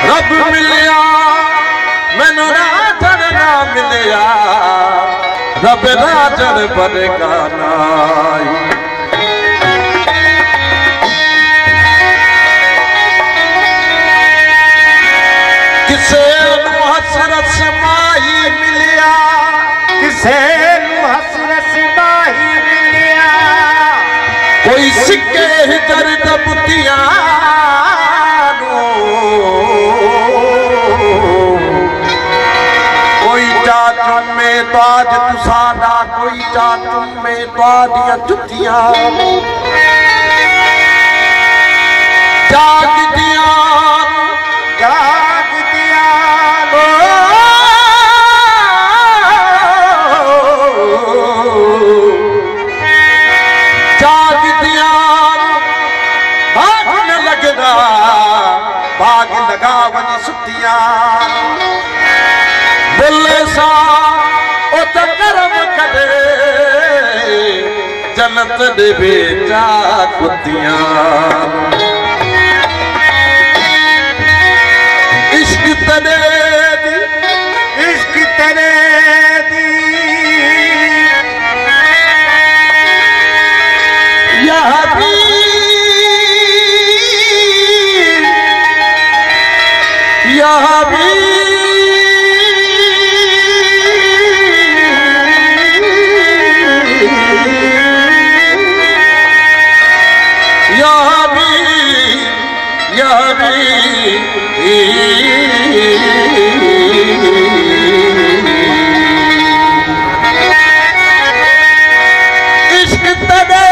रब मिलिया मैनू राजन ना मिलिया रब राजन बनेगा नाई किसे हसरत माही मिलिया किसे हसरत माही मिलिया कोई सिक्के ही दर्द बुतिया कोई चाचुन में तो आज तुसाना कोई चाचुन में तो आदिया जुतियां जाग दिया जाग दिया जाग दिया भाग न लगना भाग लगा वनी सुतिया बोले सा ओ तो कर्म करे जन्नत दे बेटा कुतियां इश्क तेरे दी या हबीब या हबीब या हबीब या हबीब इश्क तेरे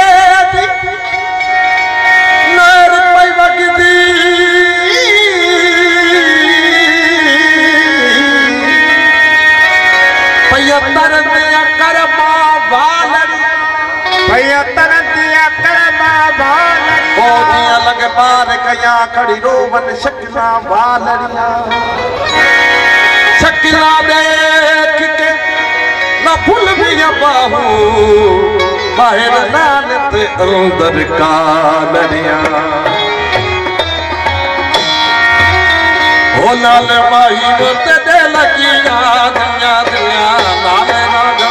दी नर पई वगदी पया तरन दिया करमा वालड़ी भैया तरन दिया करमा वालड़ी ओदियां लग पार कया खड़ी रोवन शक्ला वालड़िया शक्ला देख के ना फुल भी बाहू बाहर लानत अंदर कालड़िया हो लाल माही ते दे लगिया दुनिया दुनिया लाल राग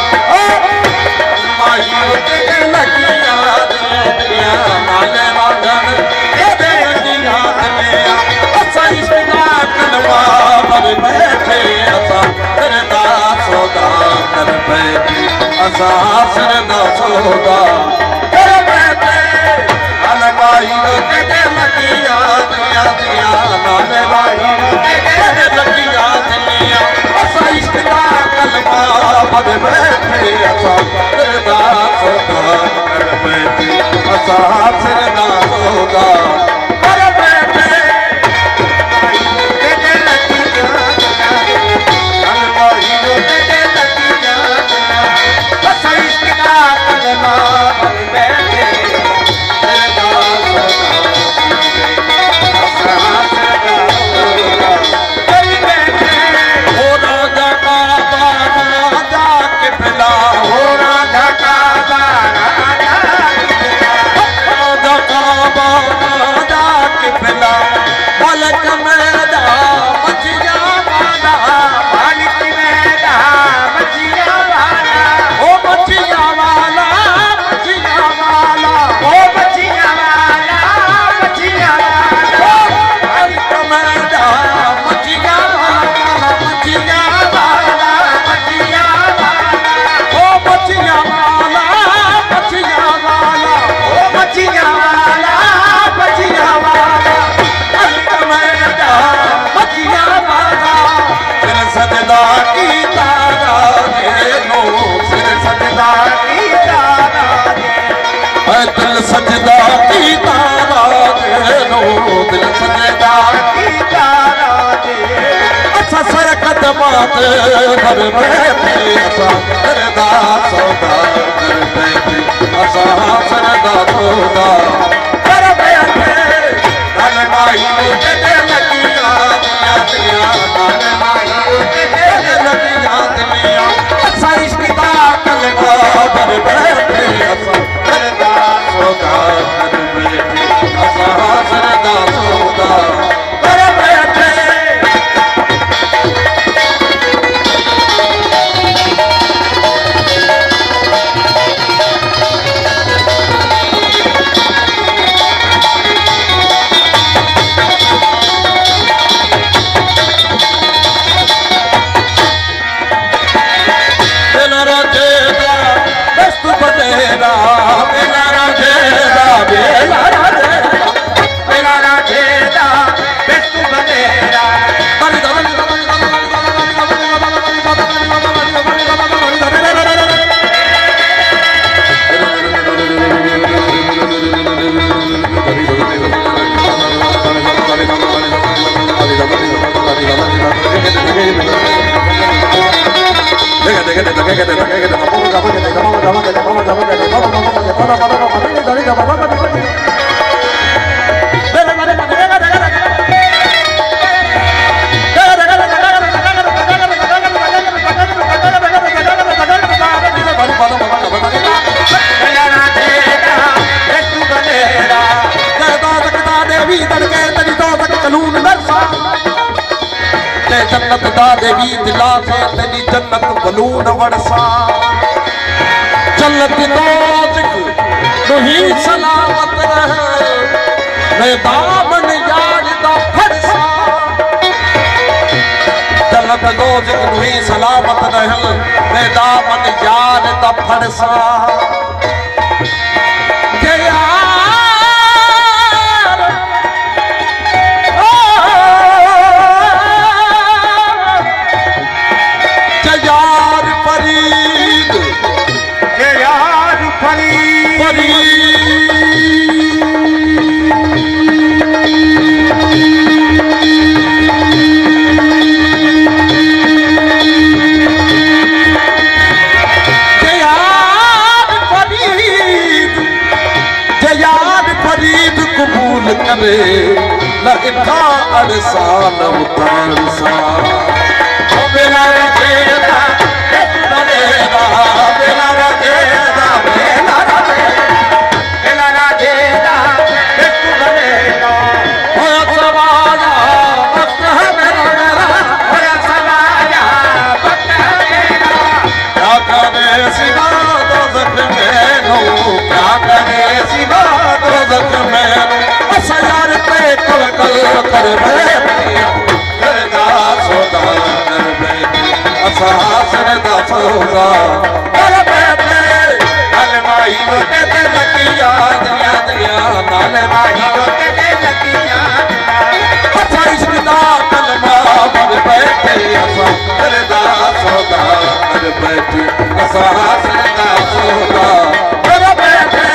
माही ते दे लगिया दुनिया लाल राग दे लगिया दुनिया असा इश्क़ा कलवा पर बैठे असा करदा सौदा कर बैठे असा सरदा सौदा कर बैठे अलमाही ते दे लगिया दुनिया दुनिया लाल राग लगिया दुनिया असा इश्क़ा कलवा पर बैठे असा करदा सौदा कर बैठे असा सरदा सौदा कर बैठे दिल सजदा की तारा दे नो दिल सजदा की तारा दे अच्छा सर कदमात भर बैठे असा सरदा सौदा कर बैठे असा सरदा सौदा कर बैठे अलमाई ते लगिया दुनिया दुनिया अलमाई ते लगिया दुनिया अच्छा इश्क़ दा कलमा भर बैठे असा सरदा सौदा कर बैठे असा सरदा सौदा कर बैठे जन्नत दा देवी दिला से तेरी जन्नत बलून वरसा चलत दोजक नहीं सलामत रहे मैं दामन यार दा फरसा चलत दोजक नहीं सलामत रहे मैं दामन यार दा फरसा करे न इथा अरसा न उतारसा बेला रजेदा बनेदा बेला रजेदा बेला रजेदा बनेदा होया सवाया वक्त है मेरा होया सवाया वक्त है मेरा क्या करे सिवा दोज़ख में नो क्या करे सिवा दोज़ख में नो सयार पे कल कर बैठी करदा सौदा कर बैठी असा सरदा सौदा कर बैठे नाल माही रोटे ते लगिया दिया दिया नाल माही रोटे ते लगिया असा इश्क दा कलमा भर बैठे असा सरदा सौदा कर बैठी असा सरदा सौदा कर बैठे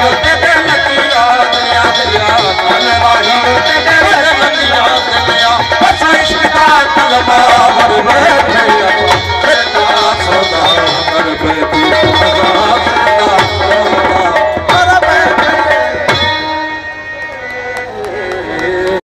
Hola,